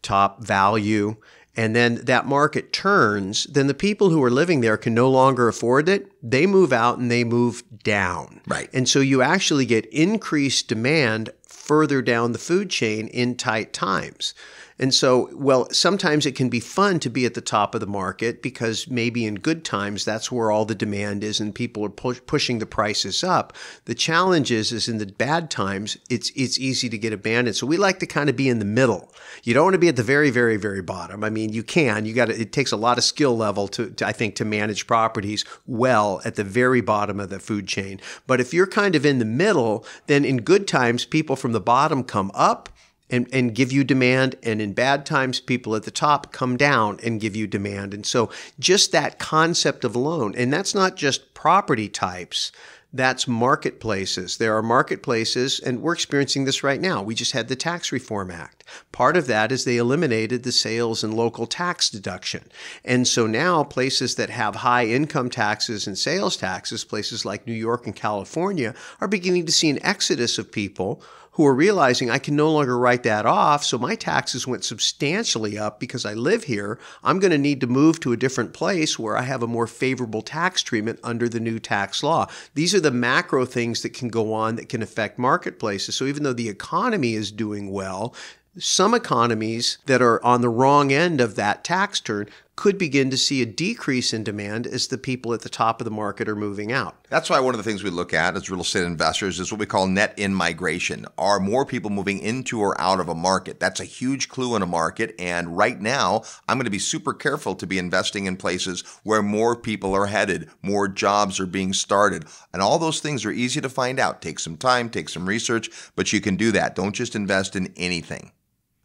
top value, and then that market turns, then the people who are living there can no longer afford it. They move out and they move down. Right. And so you actually get increased demand further down the food chain in tight times. And so, well, sometimes it can be fun to be at the top of the market because maybe in good times, that's where all the demand is and people are pushing the prices up. The challenge is in the bad times, it's easy to get abandoned. So we like to kind of be in the middle. You don't want to be at the very, very, very bottom. I mean, it takes a lot of skill level I think, to manage properties well at the very bottom of the food chain. But if you're kind of in the middle, then in good times, people from the bottom come up and give you demand. And in bad times, people at the top come down and give you demand. And so just that concept of loan, and that's not just property types, that's marketplaces. There are marketplaces, and we're experiencing this right now. We just had the Tax Reform Act. Part of that is they eliminated the sales and local tax deduction. And so now places that have high income taxes and sales taxes, places like New York and California, are beginning to see an exodus of people who are realizing I can no longer write that off, so my taxes went substantially up because I live here. I'm going to need to move to a different place where I have a more favorable tax treatment under the new tax law. These are the macro things that can go on that can affect marketplaces. So even though the economy is doing well, some economies that are on the wrong end of that tax turn could begin to see a decrease in demand as the people at the top of the market are moving out. That's why one of the things we look at as real estate investors is what we call net in-migration. Are more people moving into or out of a market? That's a huge clue in a market. And right now, I'm going to be super careful to be investing in places where more people are headed, more jobs are being started. And all those things are easy to find out. Take some time, take some research, but you can do that. Don't just invest in anything.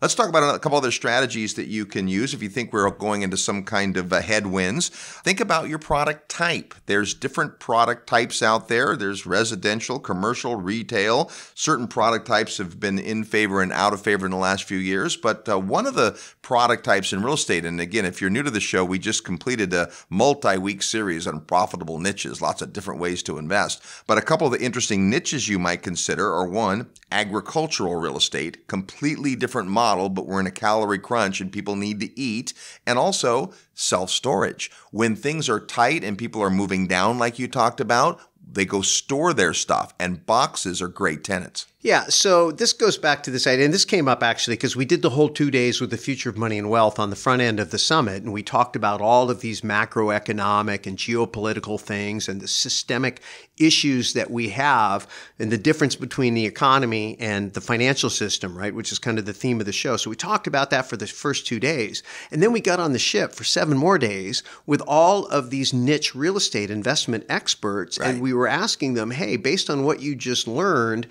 Let's talk about a couple other strategies that you can use if you think we're going into some kind of headwinds. Think about your product type. There's different product types out there. There's residential, commercial, retail. Certain product types have been in favor and out of favor in the last few years. But one of the product types in real estate, and again, if you're new to the show, we just completed a multi-week series on profitable niches, lots of different ways to invest. But a couple of the interesting niches you might consider are, one, agricultural real estate, completely different model, but we're in a calorie crunch and people need to eat, and also self-storage. When things are tight and people are moving down like you talked about, they go store their stuff, and boxes are great tenants. Yeah, so this goes back to this idea, and this came up actually because we did the whole 2 days with the future of money and wealth on the front end of the summit, and we talked about all of these macroeconomic and geopolitical things and the systemic issues that we have and the difference between the economy and the financial system, right, which is kind of the theme of the show. So we talked about that for the first 2 days, and then we got on the ship for 7 more days with all of these niche real estate investment experts, right. And we were asking them, hey, based on what you just learned,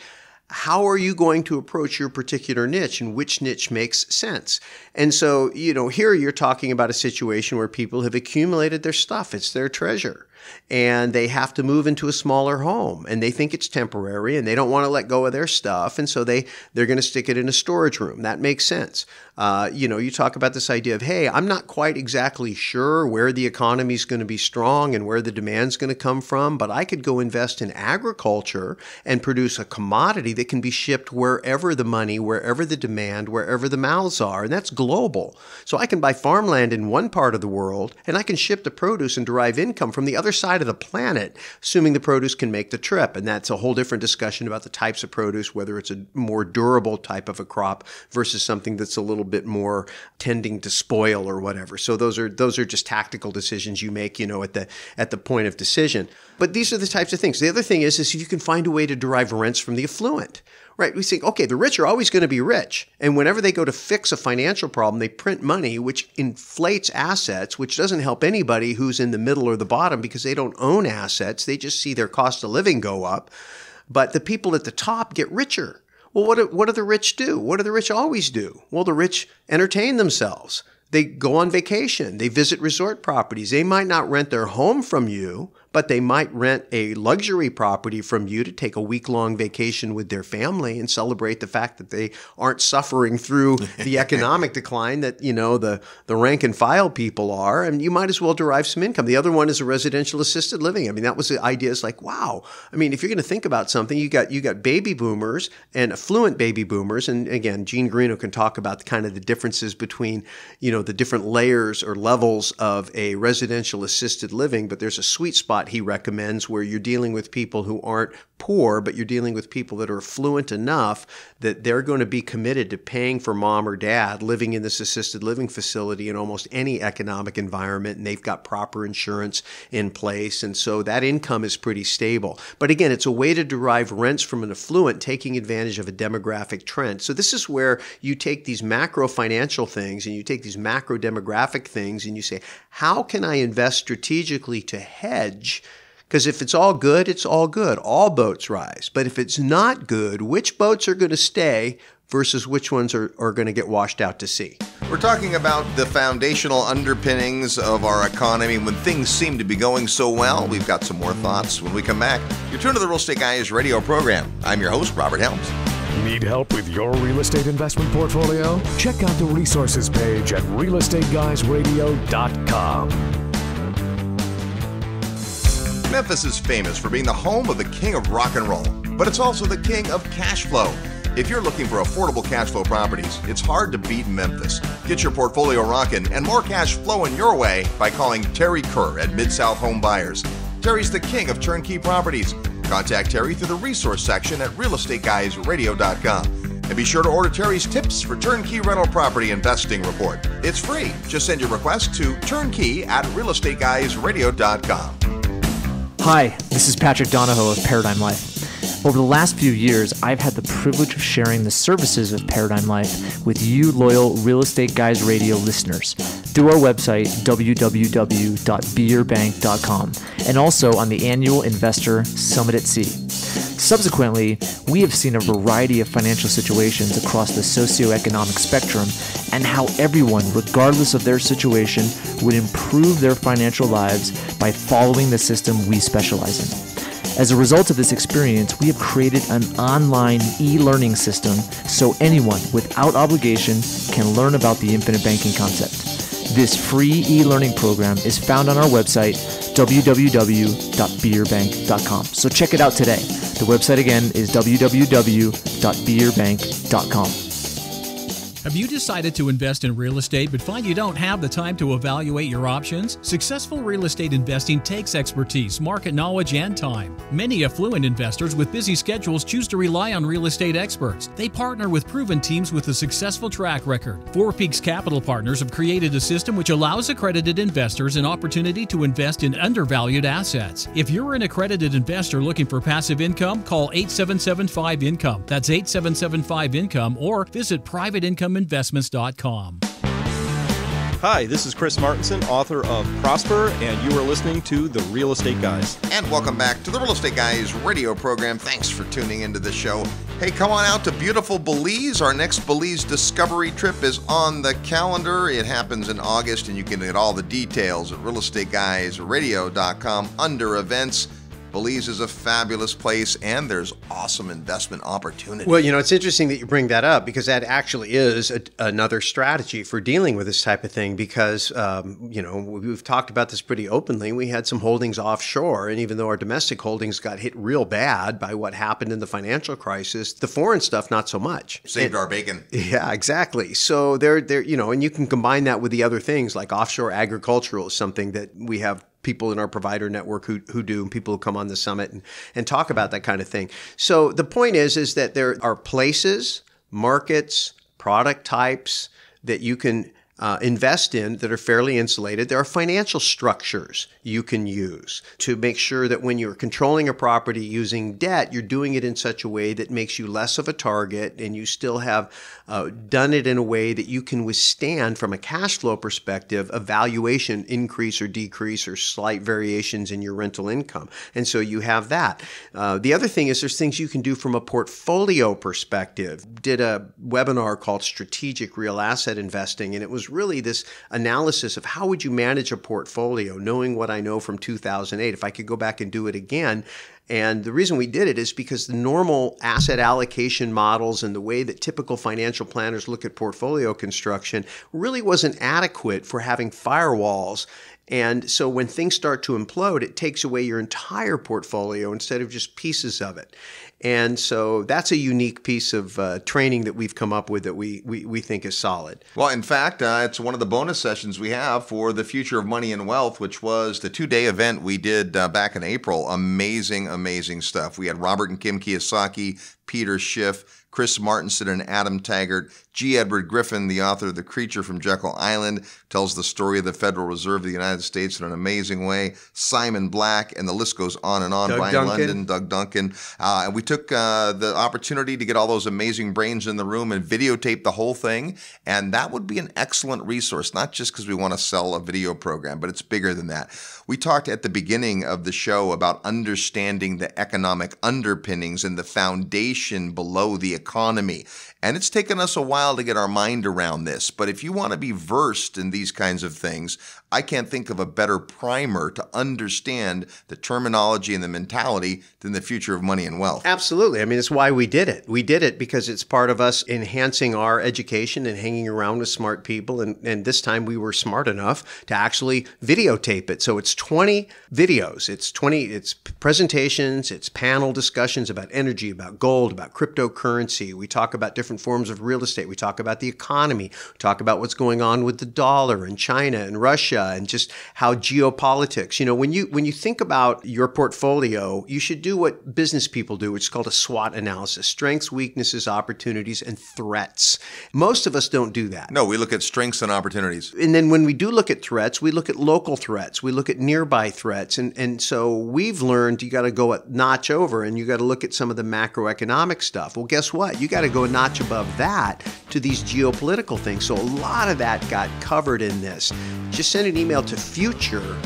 how are you going to approach your particular niche and which niche makes sense? And so, here you're talking about a situation where people have accumulated their stuff. It's their treasure. And they have to move into a smaller home and they think it's temporary and they don't want to let go of their stuff. And so they're going to stick it in a storage room. That makes sense. You talk about this idea of, hey, I'm not quite exactly sure where the economy is going to be strong and where the demand's going to come from, but I could go invest in agriculture and produce a commodity that can be shipped wherever the money, wherever the demand, wherever the mouths are. And that's global. So I can buy farmland in one part of the world and I can ship the produce and derive income from the other side of the planet, assuming the produce can make the trip. And that's a whole different discussion about the types of produce, whether it's a more durable type of a crop versus something that's a little bit more tending to spoil or whatever. So those are just tactical decisions you make, at the point of decision. But these are the types of things. The other thing is you can find a way to derive rents from the affluent. Right. We think, okay, the rich are always going to be rich. And whenever they go to fix a financial problem, they print money, which inflates assets, which doesn't help anybody who's in the middle or the bottom because they don't own assets. They just see their cost of living go up. But the people at the top get richer. Well, what do the rich do? What do the rich always do? Well, the rich entertain themselves. They go on vacation. They visit resort properties. They might not rent their home from you, but they might rent a luxury property from you to take a week-long vacation with their family and celebrate the fact that they aren't suffering through the economic decline that, the rank and file people are. And you might as well derive some income. The other one is a residential assisted living. I mean, that was the idea. It's like, wow. I mean, if you're going to think about something, you got baby boomers and affluent baby boomers. And again, Gene Greeno can talk about the kind of the differences between, the different layers or levels of a residential assisted living. But there's a sweet spot he recommends where you're dealing with people who aren't poor, but you're dealing with people that are affluent enough that they're going to be committed to paying for mom or dad living in this assisted living facility in almost any economic environment, and they've got proper insurance in place, and so that income is pretty stable. But again, it's a way to derive rents from an affluent, taking advantage of a demographic trend. So this is where you take these macro financial things and you take these macro demographic things and you say, how can I invest strategically to hedge? Because if it's all good, it's all good. All boats rise. But if it's not good, which boats are going to stay versus which ones are going to get washed out to sea? We're talking about the foundational underpinnings of our economy. When things seem to be going so well, we've got some more thoughts when we come back. You're tuned to the Real Estate Guys radio program. I'm your host, Robert Helms. Need help with your real estate investment portfolio? Check out the resources page at realestateguysradio.com. Memphis is famous for being the home of the king of rock and roll, but it's also the king of cash flow. If you're looking for affordable cash flow properties, it's hard to beat Memphis. Get your portfolio rocking and more cash flowing your way by calling Terry Kerr at Mid-South Home Buyers. Terry's the king of turnkey properties. Contact Terry through the resource section at realestateguysradio.com. And be sure to order Terry's tips for turnkey rental property investing report. It's free. Just send your request to turnkey@realestateguysradio.com. Hi, this is Patrick Donahoe of Paradigm Life. Over the last few years, I've had the privilege of sharing the services of Paradigm Life with you loyal Real Estate Guys Radio listeners through our website, www.beyourbank.com, and also on the annual Investor Summit at Sea. Subsequently, we have seen a variety of financial situations across the socioeconomic spectrum and how everyone, regardless of their situation, would improve their financial lives by following the system we specialize in. As a result of this experience, we have created an online e-learning system so anyone without obligation can learn about the infinite banking concept. This free e-learning program is found on our website, www.beerbank.com. So check it out today. The website again is www.beerbank.com. Have you decided to invest in real estate but find you don't have the time to evaluate your options? Successful real estate investing takes expertise, market knowledge, and time. Many affluent investors with busy schedules choose to rely on real estate experts. They partner with proven teams with a successful track record. Four Peaks Capital Partners have created a system which allows accredited investors an opportunity to invest in undervalued assets. If you're an accredited investor looking for passive income, call 8775-INCOME. That's 8775-INCOME, or visit privateincomeinvestments.com. Hi, this is Chris Martinson, author of Prosper, and you are listening to The Real Estate Guys. And welcome back to the Real Estate Guys radio program. Thanks for tuning into the show. Hey, come on out to beautiful Belize. Our next Belize Discovery trip is on the calendar. It happens in August, and you can get all the details at realestateguysradio.com under events. Belize is a fabulous place, and there's awesome investment opportunity. Well, it's interesting that you bring that up, because that actually is another strategy for dealing with this type of thing, because, we've talked about this pretty openly. We had some holdings offshore, and even though our domestic holdings got hit real bad by what happened in the financial crisis, the foreign stuff, not so much. Saved our bacon. Yeah, exactly. So they're and you can combine that with the other things, like offshore agricultural is something that we have people in our provider network who do, and people who come on the summit and talk about that kind of thing. So the point is that there are places, markets, product types that you can invest in that are fairly insulated. There are financial structures you can use to make sure that when you're controlling a property using debt, you're doing it in such a way that makes you less of a target, and you still have done it in a way that you can withstand, from a cash flow perspective, a valuation increase or decrease or slight variations in your rental income. And so you have that. The other thing is there's things you can do from a portfolio perspective. Did a webinar called Strategic Real Asset Investing, and it was really this analysis of how would you manage a portfolio, knowing what I know from 2008, if I could go back and do it again. And the reason we did it is because the normal asset allocation models and the way that typical financial planners look at portfolio construction really wasn't adequate for having firewalls. And so when things start to implode, it takes away your entire portfolio instead of just pieces of it. And so that's a unique piece of training that we've come up with that we think is solid. Well, in fact, it's one of the bonus sessions we have for the Future of Money and Wealth, which was the 2-day event we did back in April. Amazing, amazing stuff. We had Robert and Kim Kiyosaki, Peter Schiff, Chris Martinson and Adam Taggart, G. Edward Griffin, the author of The Creature from Jekyll Island, tells the story of the Federal Reserve of the United States in an amazing way. Simon Black, and the list goes on and on. Brian London, Doug Duncan. And we took the opportunity to get all those amazing brains in the room and videotape the whole thing. And that would be an excellent resource, not just because we want to sell a video program, but it's bigger than that. We talked at the beginning of the show about understanding the economic underpinnings and the foundation below the economy. And it's taken us a while to get our mind around this. But if you want to be versed in these kinds of things, I can't think of a better primer to understand the terminology and the mentality than the Future of Money and Wealth. Absolutely. I mean, it's why we did it. We did it because it's part of us enhancing our education and hanging around with smart people. And this time we were smart enough to actually videotape it. So it's 20 videos. It's presentations, it's panel discussions about energy, about gold, about cryptocurrency. We talk about different forms of real estate. We talk about the economy. We talk about what's going on with the dollar and China and Russia and just how geopolitics. You know, when you think about your portfolio, you should do what business people do, which is called a SWOT analysis: strengths, weaknesses, opportunities, and threats. Most of us don't do that. No, we look at strengths and opportunities. And then when we do look at threats, we look at local threats. We look at nearby threats. And so we've learned you got to go a notch over and you got to look at some of the macroeconomic stuff. Well, guess what? You got to go a notch above that to these geopolitical things. So a lot of that got covered in this. Just send an email to future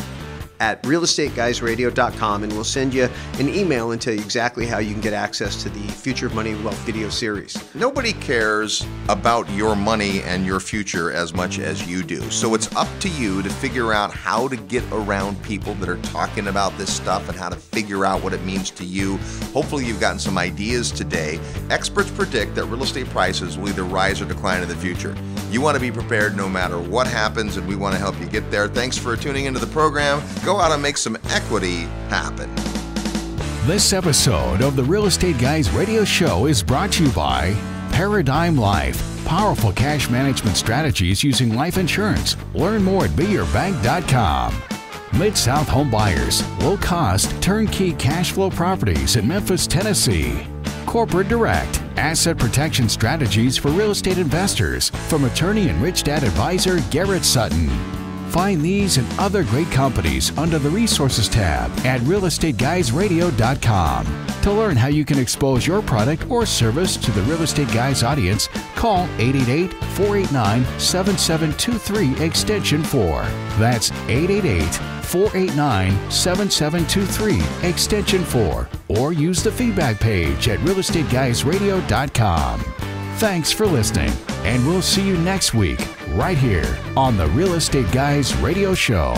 at realestateguysradio.com, and we'll send you an email and tell you exactly how you can get access to the Future of Money and Wealth video series. Nobody cares about your money and your future as much as you do. So it's up to you to figure out how to get around people that are talking about this stuff and how to figure out what it means to you. Hopefully you've gotten some ideas today. Experts predict that real estate prices will either rise or decline in the future. You want to be prepared no matter what happens, and we want to help you get there. Thanks for tuning into the program. Go out and make some equity happen. This episode of the Real Estate Guys radio show is brought to you by Paradigm Life. Powerful cash management strategies using life insurance. Learn more at beyourbank.com. Mid-South Home Buyers. Low-cost, turnkey cash flow properties in Memphis, Tennessee. Corporate Direct. Asset protection strategies for real estate investors from attorney and rich dad advisor Garrett Sutton. Find these and other great companies under the Resources tab at realestateguysradio.com. To learn how you can expose your product or service to the Real Estate Guys audience, call 888-489-7723 extension 4. That's 888-489-7723 extension 4. Or use the feedback page at realestateguysradio.com. Thanks for listening, and we'll see you next week right here on the Real Estate Guys radio show.